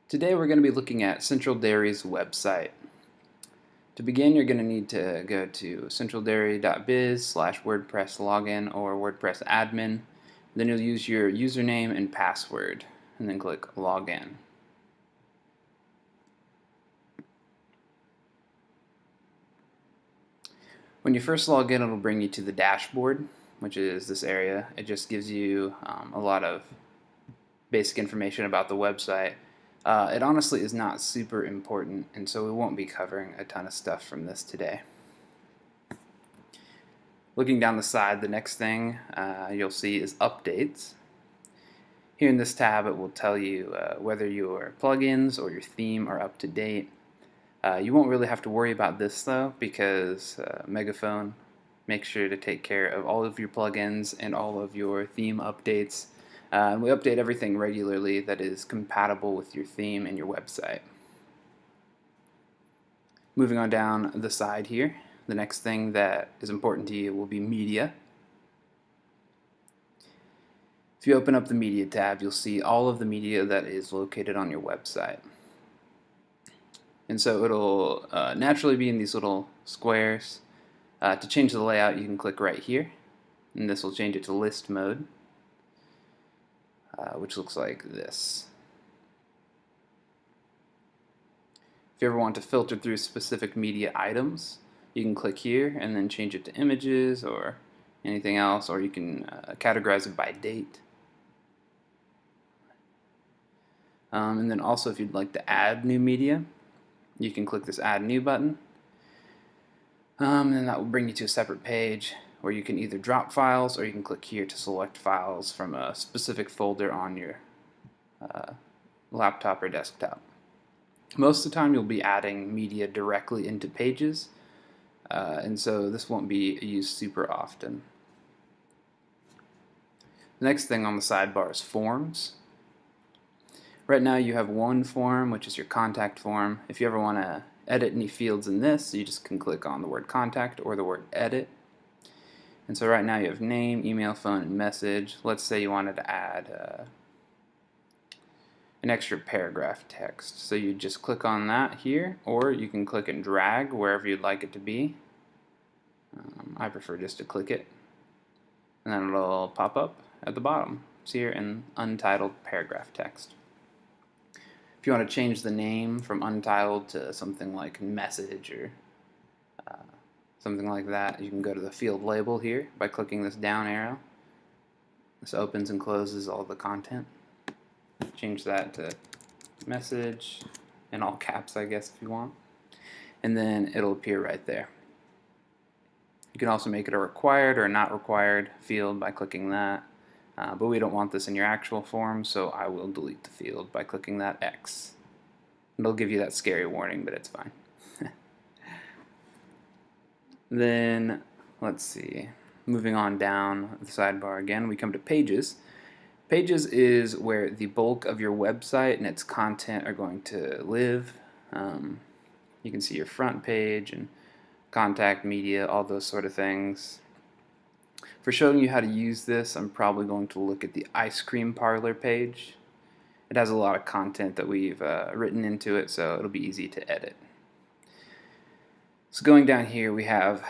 Today we're going to be looking at Central Dairy's website. To begin, you're going to need to go to centraldairy.biz/WordPress login or WordPress admin. Then you'll use your username and password, and then click Login. When you first log in, it'll bring you to the dashboard, which is this area. It just gives you a lot of basic information about the website. It honestly is not super important, and so we won't be covering a ton of stuff from this today. Looking down the side, the next thing you'll see is updates. Here in this tab, it will tell you whether your plugins or your theme are up to date. You won't really have to worry about this though, because Megaphone makes sure to take care of all of your plugins and all of your theme updates. And we update everything regularly that is compatible with your theme and your website. Moving on down the side here, the next thing that is important to you will be media. If you open up the media tab, you'll see all of the media that is located on your website. And so it'll naturally be in these little squares. To change the layout, you can click right here, and this will change it to list mode. Which looks like this. If you ever want to filter through specific media items, you can click here and then change it to images or anything else, or you can categorize it by date. And then also, if you'd like to add new media, you can click this Add New button, and that will bring you to a separate page where you can either drop files or you can click here to select files from a specific folder on your laptop or desktop. Most of the time you'll be adding media directly into pages, and so this won't be used super often. The next thing on the sidebar is forms. Right now you have one form, which is your contact form. If you ever want to edit any fields in this, you just can click on the word contact or the word edit. And so right now you have name, email, phone, and message. Let's say you wanted to add an extra paragraph text. So you just click on that here, or you can click and drag wherever you'd like it to be. I prefer just to click it, and then it'll pop up at the bottom. It's here in untitled paragraph text. If you want to change the name from untitled to something like message or something like that, you can go to the field label here by clicking this down arrow. This opens and closes all the content. Change that to message in all caps, I guess, if you want. And then it'll appear right there. You can also make it a required or a not required field by clicking that. But we don't want this in your actual form, so I will delete the field by clicking that X. It'll give you that scary warning, but it's fine. Then, let's see, moving on down the sidebar again, we come to Pages. Pages is where the bulk of your website and its content are going to live. You can see your front page and contact media, all those sort of things. For showing you how to use this, I'm probably going to look at the ice cream parlor page. It has a lot of content that we've written into it, so it'll be easy to edit. So going down here, we have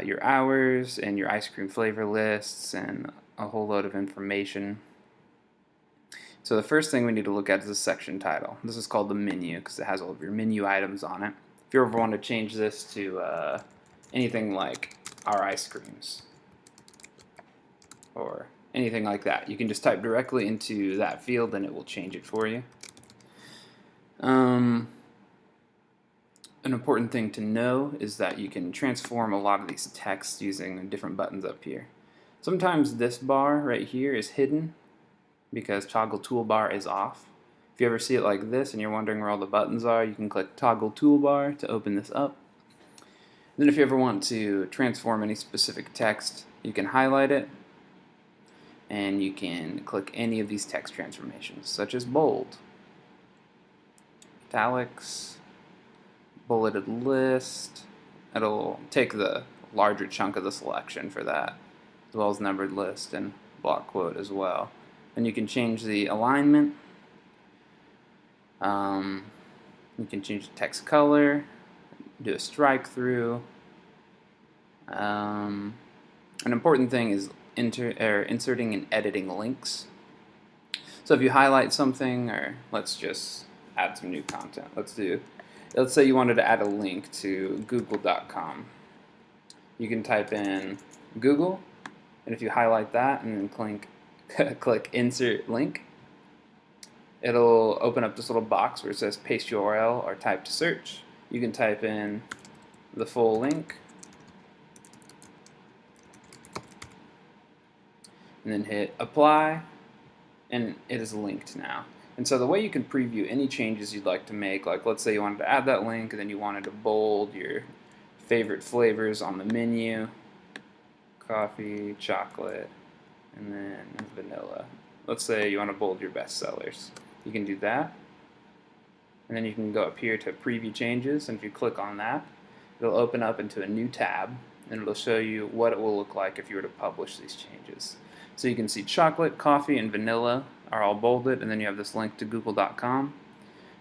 your hours and your ice cream flavor lists and a whole load of information. So the first thing we need to look at is the section title. This is called the menu because it has all of your menu items on it. If you ever want to change this to anything like our ice creams or anything like that, you can just type directly into that field and it will change it for you. An important thing to know is that you can transform a lot of these texts using different buttons up here. Sometimes this bar right here is hidden because toggle toolbar is off. If you ever see it like this and you're wondering where all the buttons are, you can click toggle toolbar to open this up. Then if you ever want to transform any specific text, you can highlight it and you can click any of these text transformations, such as bold, italics, bulleted list. It'll take the larger chunk of the selection for that, as well as numbered list and block quote as well. And you can change the alignment You can change the text color, do a strike through. An important thing is inserting and editing links. So if you highlight something, or let's just add some new content. Let's say you wanted to add a link to google.com. You can type in Google, and if you highlight that and then click insert link, it'll open up this little box where it says paste URL or type to search. You can type in the full link and then hit apply, and it is linked now. And so the way you can preview any changes you'd like to make, like let's say you wanted to add that link and then you wanted to bold your favorite flavors on the menu, coffee, chocolate, and then vanilla. Let's say you want to bold your best sellers. You can do that, and then you can go up here to preview changes, and if you click on that, it'll open up into a new tab, and it'll show you what it will look like if you were to publish these changes. So you can see chocolate, coffee, and vanilla are all bolded, and then you have this link to google.com.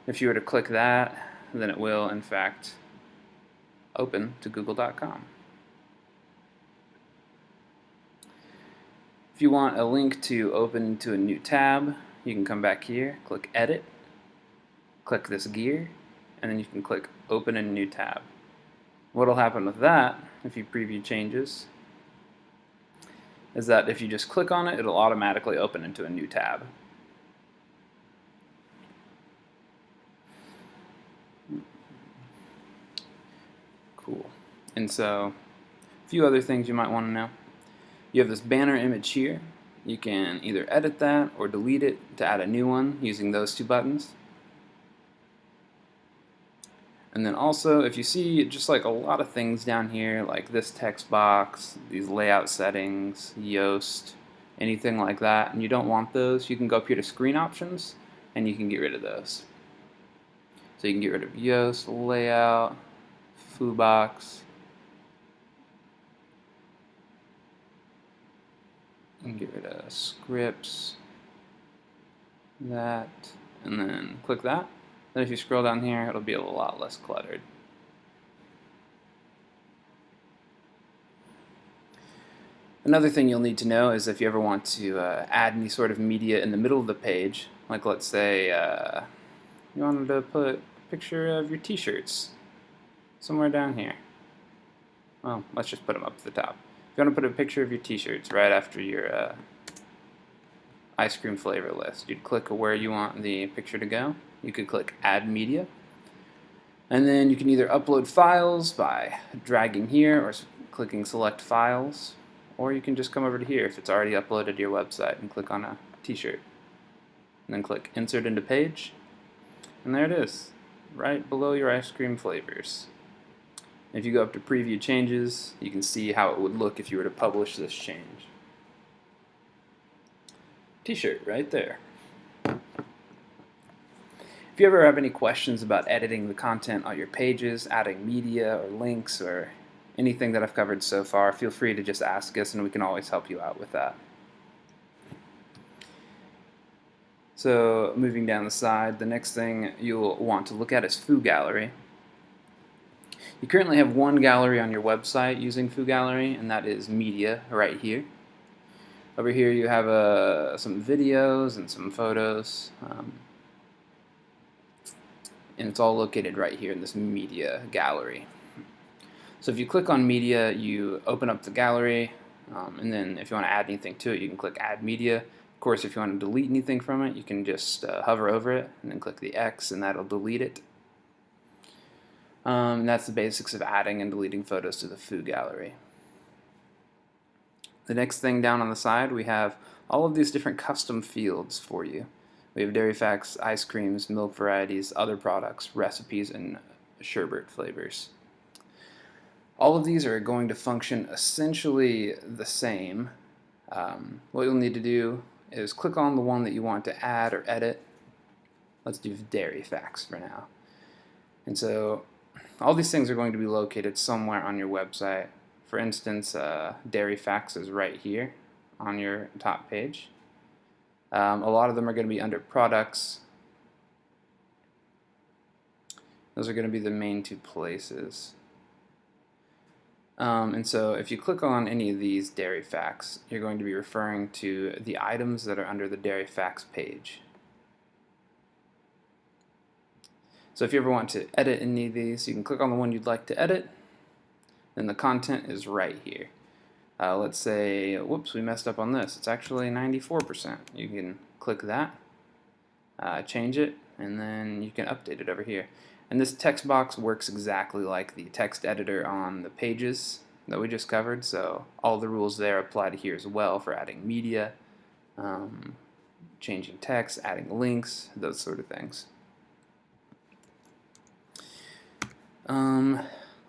If you were to click that, then it will in fact open to google.com. If you want a link to open to a new tab, you can come back here, click edit, click this gear, and then you can click open a new tab. What will happen with that, if you preview changes, is that if you just click on it, it'll automatically open into a new tab. Cool. And so, a few other things you might want to know. You have this banner image here. You can either edit that or delete it to add a new one using those two buttons. And then also, if you see just like a lot of things down here, like this text box, these layout settings, Yoast, anything like that, and you don't want those, you can go up here to screen options and you can get rid of those. So you can get rid of Yoast, layout, FooBox, and get rid of scripts, that, and then click that. Then if you scroll down here, it'll be a lot less cluttered. Another thing you'll need to know is if you ever want to add any sort of media in the middle of the page, like let's say you wanted to put a picture of your t-shirts somewhere down here. Well, let's just put them up at the top. If you want to put a picture of your t-shirts right after your ice cream flavor list, you'd click where you want the picture to go. You could click add media, and then you can either upload files by dragging here or clicking select files, or you can just come over to here if it's already uploaded to your website and click on a t-shirt, and then click insert into page, and there it is, right below your ice cream flavors. If you go up to preview changes, you can see how it would look if you were to publish this change. T-shirt right there. If you ever have any questions about editing the content on your pages, adding media or links or anything that I've covered so far, feel free to just ask us and we can always help you out with that. So moving down the side, the next thing you'll want to look at is FooGallery. You currently have one gallery on your website using FooGallery, and that is media right here. Over here you have some videos and some photos, and it's all located right here in this media gallery. So if you click on media, you open up the gallery, and then if you want to add anything to it, you can click add media. Of course, if you want to delete anything from it, you can just hover over it and then click the X, and that'll delete it. And that's the basics of adding and deleting photos to the FooGallery. The next thing down on the side, we have all of these different custom fields for you. We have dairy facts, ice creams, milk varieties, other products, recipes, and sherbet flavors. All of these are going to function essentially the same. What you'll need to do is click on the one that you want to add or edit. Let's do dairy facts for now. And so all these things are going to be located somewhere on your website. For instance, dairy facts is right here on your top page. A lot of them are going to be under products, Those are going to be the main two places. And so if you click on any of these dairy facts, you're going to be referring to the items that are under the dairy facts page. So if you ever want to edit any of these, you can click on the one you'd like to edit, and the content is right here. Let's say, whoops, we messed up on this. It's actually 94%. You can click that, change it, and then you can update it over here. And this text box works exactly like the text editor on the pages that we just covered, so all the rules there apply to here as well for adding media, changing text, adding links, those sort of things.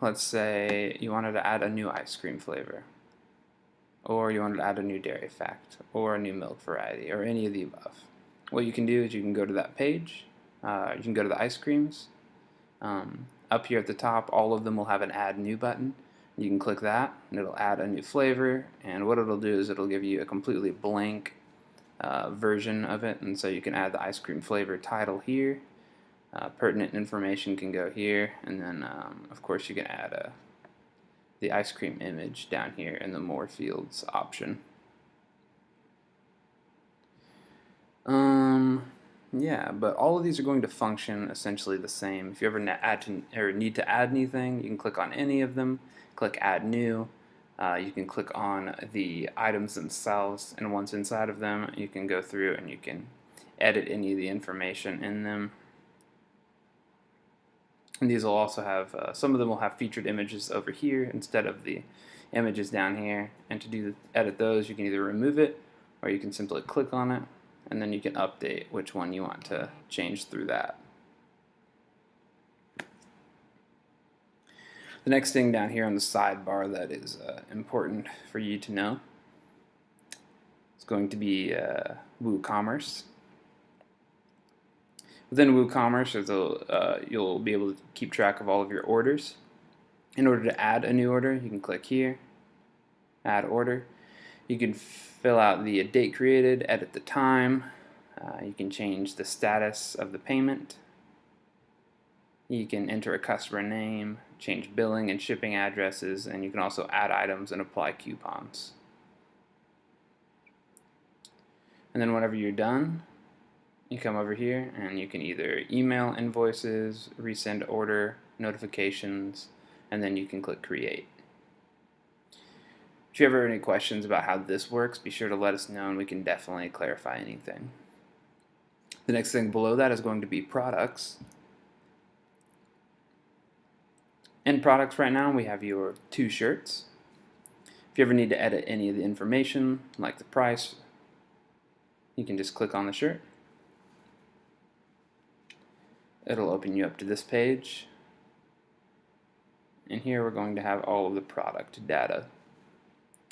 Let's say you wanted to add a new ice cream flavor, or you wanted to add a new dairy fact, or a new milk variety, or any of the above. What you can do is you can go to that page, you can go to the ice creams. Up here at the top, all of them will have an Add New button. You can click that, and it'll add a new flavor, and what it'll do is it'll give you a completely blank version of it, and so you can add the ice cream flavor title here. Pertinent information can go here, and then of course you can add the ice cream image down here in the More Fields option. Yeah, but all of these are going to function essentially the same. If you ever need to add anything, you can click on any of them, click Add New. You can click on the items themselves, and once inside of them, you can go through and you can edit any of the information in them. And these will also have, some of them will have featured images over here instead of the images down here. And to edit those, you can either remove it, or you can simply click on it, and then you can update which one you want to change through that. The next thing down here on the sidebar that is important for you to know is going to be WooCommerce. Within WooCommerce, you'll be able to keep track of all of your orders. In order to add a new order, you can click here, Add Order. You can fill out the date created, edit the time. You can change the status of the payment. You can enter a customer name, change billing and shipping addresses, and you can also add items and apply coupons. And then whenever you're done, you come over here and you can either email invoices, resend order notifications, and then you can click Create. If you ever have any questions about how this works, be sure to let us know and we can definitely clarify anything. The next thing below that is going to be products. In products right now, we have your 2 shirts. If you ever need to edit any of the information, like the price, you can just click on the shirt. It'll open you up to this page. And here we're going to have all of the product data.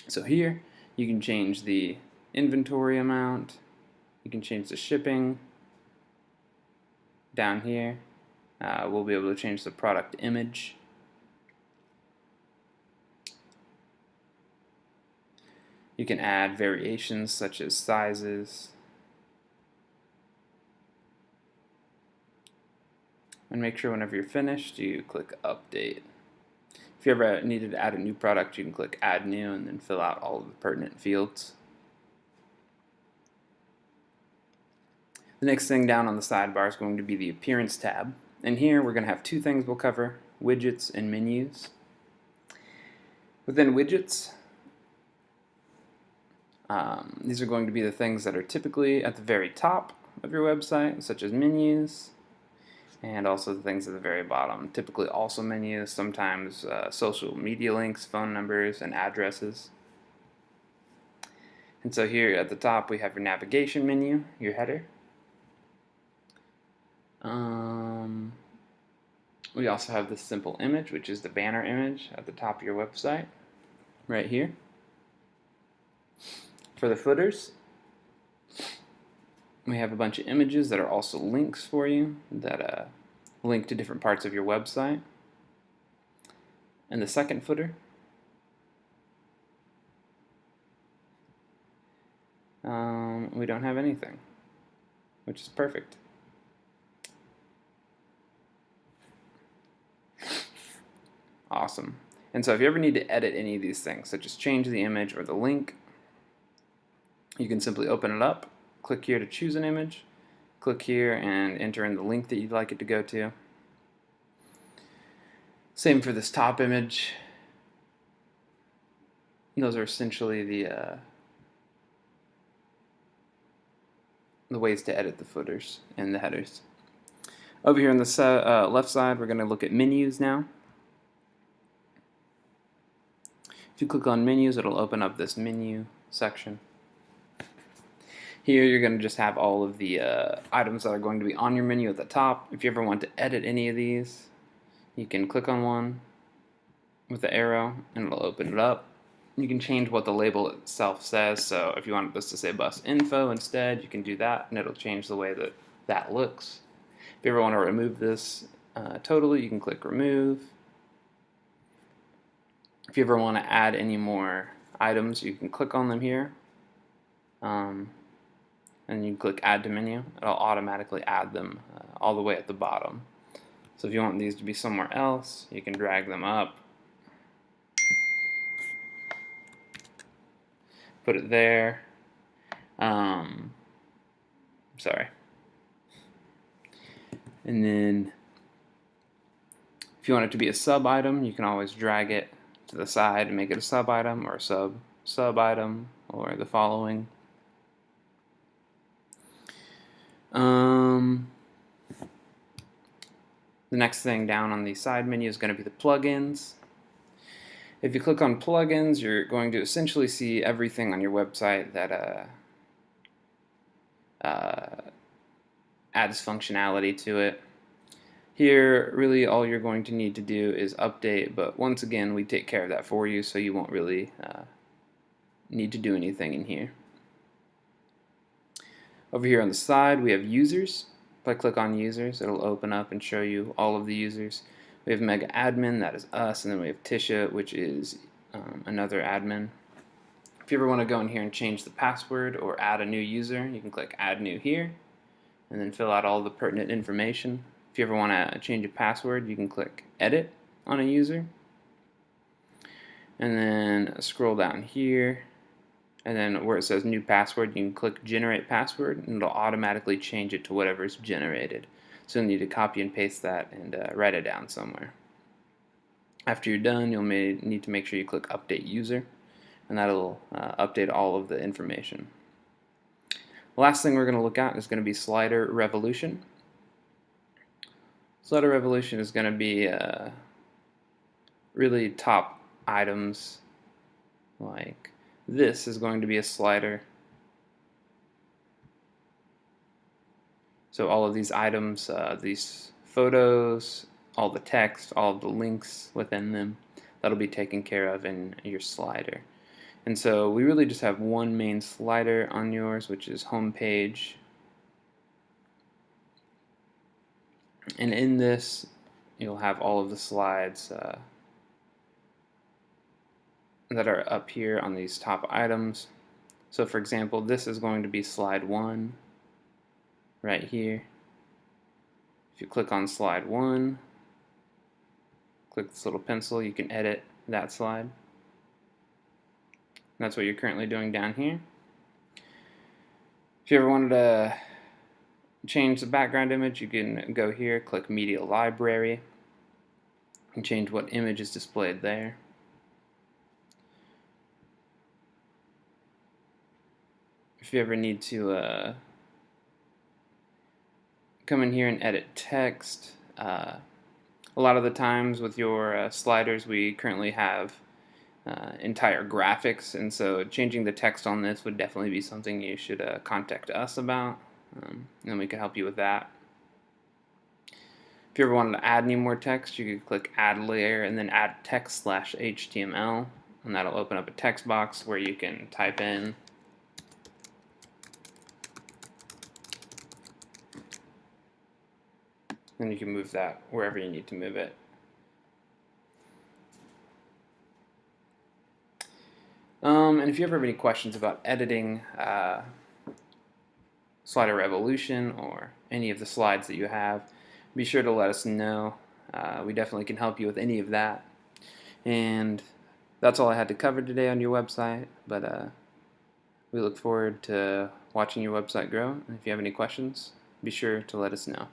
So here you can change the inventory amount, you can change the shipping. Down here we'll be able to change the product image. You can add variations such as sizes. And make sure whenever you're finished you click Update. If you ever needed to add a new product, you can click Add New and then fill out all of the pertinent fields. The next thing down on the sidebar is going to be the Appearance tab. And here we're going to have 2 things we'll cover, widgets and menus. Within widgets, these are going to be the things that are typically at the very top of your website, such as menus, and also the things at the very bottom, typically also menus, sometimes social media links, phone numbers, and addresses. And so here at the top we have your navigation menu, your header. We also have this simple image, which is the banner image at the top of your website, right here. For the footers, we have a bunch of images that are also links for you that link to different parts of your website. And the second footer, we don't have anything, which is perfect. Awesome. And so if you ever need to edit any of these things, such as change the image or the link, you can simply open it up, click here to choose an image, click here and enter in the link that you'd like it to go to. Same for this top image. Those are essentially the ways to edit the footers and the headers. Over here on the left side, we're going to look at menus now. If you click on menus, it'll open up this menu section. Here you're going to just have all of the items that are going to be on your menu at the top. If you ever want to edit any of these, you can click on one with the arrow and it'll open it up. You can change what the label itself says, so if you want this to say bus info instead, you can do that and it'll change the way that that looks. If you ever want to remove this totally, you can click remove. If you ever want to add any more items, you can click on them here and you click add to menu. It'll automatically add them all the way at the bottom. So if you want these to be somewhere else, you can drag them up, put it there. Sorry. And then if you want it to be a sub item, you can always drag it to the side and make it a sub item or a sub item or the following. The next thing down on the side menu is going to be the plugins. If you click on plugins, you're going to essentially see everything on your website that adds functionality to it. Here, really all you're going to need to do is update, but once again, we take care of that for you, so you won't really need to do anything in here. Over here on the side, we have users. If I click on users, it'll open up and show you all of the users. We have Mega Admin, that is us, and then we have Tisha, which is another admin. If you ever want to go in here and change the password or add a new user, you can click Add New here, and then fill out all the pertinent information. If you ever want to change a password, you can click Edit on a user, and then scroll down here, and then where it says New Password, you can click Generate Password, and it'll automatically change it to whatever is generated. So you'll need to copy and paste that and write it down somewhere. After you're done, you'll need to make sure you click Update User, and that'll update all of the information. The last thing we're going to look at is going to be Slider Revolution. Slider Revolution is going to be really top items. Like this is going to be a slider. So all of these items, these photos, all the text, all of the links within them, that'll be taken care of in your slider. And so we really just have one main slider on yours, which is home page. And in this, you'll have all of the slides that are up here on these top items. So for example, this is going to be slide 1 right here. If you click on slide 1, click this little pencil, you can edit that slide. That's what you're currently doing down here. If you ever wanted to change the background image, you can go here, click Media Library, and change what image is displayed there. If you ever need to come in here and edit text, a lot of the times with your sliders we currently have entire graphics, and so changing the text on this would definitely be something you should contact us about, and we can help you with that. If you ever wanted to add any more text, you could click Add Layer and then Add Text/HTML, and that'll open up a text box where you can type in and you can move that wherever you need to move it. And if you ever have any questions about editing Slider Revolution or any of the slides that you have, be sure to let us know. We definitely can help you with any of that. And that's all I had to cover today on your website, but we look forward to watching your website grow. And if you have any questions, be sure to let us know.